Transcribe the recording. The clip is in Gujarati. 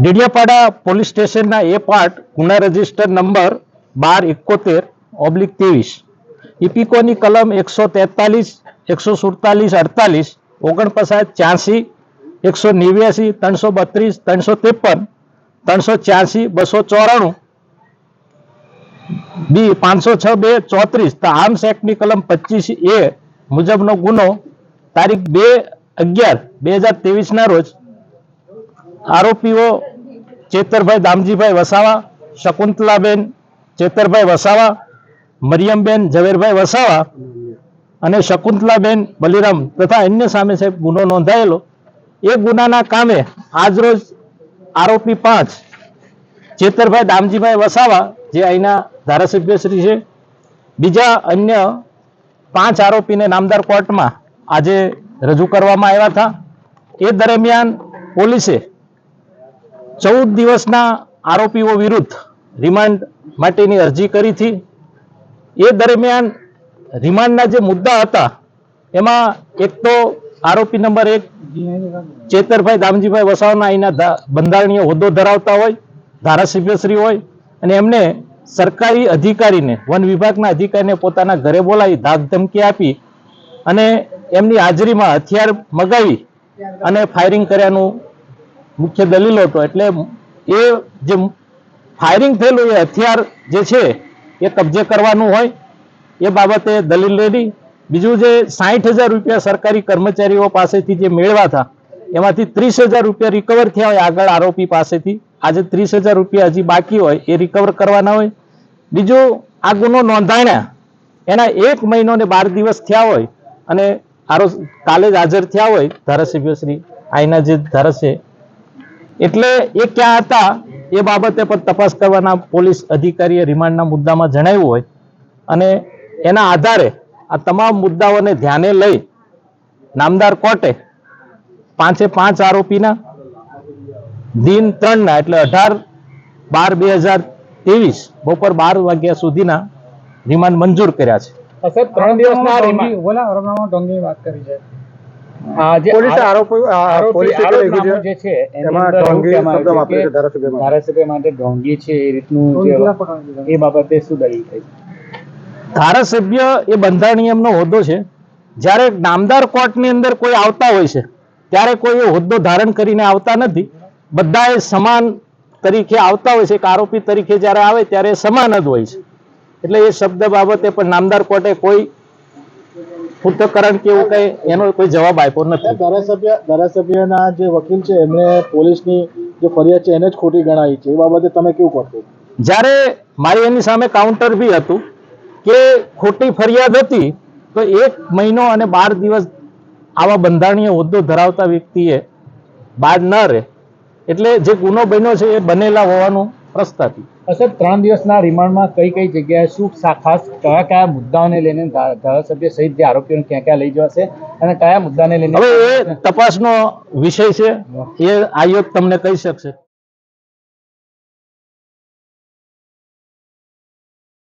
ડેડિયાપાડા પોલીસ સ્ટેશનના એ પાર્ટ ગુના રજિસ્ટર નંબર 1271/23 ઇપિકોની કલમ 143, 147, 48, 49, 86, 189, 332, 353, 384, 294 બી 506/2/34 આર્મ્સ એક્ટની કલમ 25A મુજબનો ગુનો તારીખ 2/11/2023 ના રોજ આરોપીઓ ચેતરભાઈ દામજીભાઈ વસાવા, શકુંતલાબેન ચેતરભાઈ વસાવા, મરિયમબેન ઝવેરભાઈ વસાવા અને શકુંતલાબેન બલિરામ તથા અન્ય સામે સાહેબ ગુનો નોંધાયેલો એ ગુનાના કામે આજરોજ આરોપી 5 ચેતરભાઈ દામજીભાઈ વસાવા જે અહીંના ધારાસભ્યશ્રી છે, બીજા અન્ય 5 આરોપીને નામદાર કોર્ટમાં આજે રજૂ કરવામાં આવ્યા હતા। એ દરમિયાન પોલીસે 14 દિવસના આરોપીઓ વિરુદ્ધ રિમાન્ડ માટેની અરજી કરી હતી। એ દરમિયાન રિમાન્ડના જે મુદ્દા હતા એમાં એક તો આરોપી નંબર 1 ચેતરભાઈ દામજીભાઈ વસાવાના અહીંના બંધારણીય હોદ્દો ધરાવતા હોય, ધારાસભ્યશ્રી હોય અને એમને સરકારી અધિકારીને, વન વિભાગના અધિકારીને પોતાના ઘરે બોલાવી ધાક ધમકી આપી અને એમની હાજરીમાં હથિયાર મગાવી અને ફાયરિંગ કર્યાનું મુખ્ય દલીલ હતો। એટલે એ જે ફાયરિંગ થયેલું એ હથિયાર જે છે એ કબજે કરવાનું હોય એ બાબતે દલીલ રેડી। બીજું જે 60,000 રૂપિયા સરકારી કર્મચારીઓ પાસેથી જે મેળવ્યા હતા એમાંથી 30,000 રૂપિયા રિકવર થયા હોય આગળ આરોપી પાસેથી, આજે 30,000 રૂપિયા હજી બાકી હોય એ રિકવર કરવાના હોય। બીજું આ ગુનો નોંધાણ્યા એના 1 મહિનો ને 12 દિવસ થયા હોય અને કાલે જ હાજર થયા હોય ધારાસભ્યશ્રી અહીંના જે ધારાસભ્ય, એટલે એ ક્યાં હતા એ બાબતે પણ તપાસ કરવાના પોલીસ અધિકારીએ રિમાન્ડના મુદ્દામાં જણાવ્યું હોય અને એના આધારે આ તમામ મુદ્દાઓને ધ્યાને લઈ નામદાર કોર્ટે 5 આરોપીના દિન 3ના એટલે 18/12/2023 બપોર 12 વાગ્યા સુધીના રિમાન્ડ મંજૂર કર્યા છે। 3 દિવસના રિમાન્ડ વાત કરી છે। ધારાસભ્ય એ બંધારણીય એમનો હોદ્દો છે। જ્યારે નામદાર કોર્ટની અંદર કોઈ આવતા હોય છે ત્યારે કોઈ હોદ્દો ધારણ કરીને આવતા નથી, બધા સમાન તરીકે આવતા હોય છે। એક આરોપી તરીકે જ્યારે આવે ત્યારે સમાન જ હોય છે। એટલે એ શબ્દ બાબતે પણ નામદાર કોર્ટે કોઈ પૃથ્થકરણ કે એવું કઈ એનો કોઈ જવાબ આપ્યો નથી। ધારાસભ્યના જે વકીલ છે એમણે પોલીસની જે ફરિયાદ છે એને જ ખોટી ગણાવી છે, એ બાબતે તમે કેવું કરશો? જ્યારે મારી એની સામે કાઉન્ટર બી હતું કે ખોટી ફરિયાદ હતી તો 1 મહિનો અને 12 દિવસ આવા બંધારણીય હોદ્દો ધરાવતા વ્યક્તિએ બહાર ન રહે, એટલે જે ગુનો બન્યો છે એ બનેલા હોવાનું પ્રસ્તાપિત। સર, 3 દિવસના રિમાન્ડમાં કઈ કઈ જગ્યાએ શું ખાસ કયા મુદ્દાઓને લઈને ધારાસભ્ય સહિત જે આરોપીઓને ક્યાં લઈ જવાશે અને કયા મુદ્દાને લઈને હવે એ તપાસનો વિષય છે, એ આયોગ તમને કહી શકશે।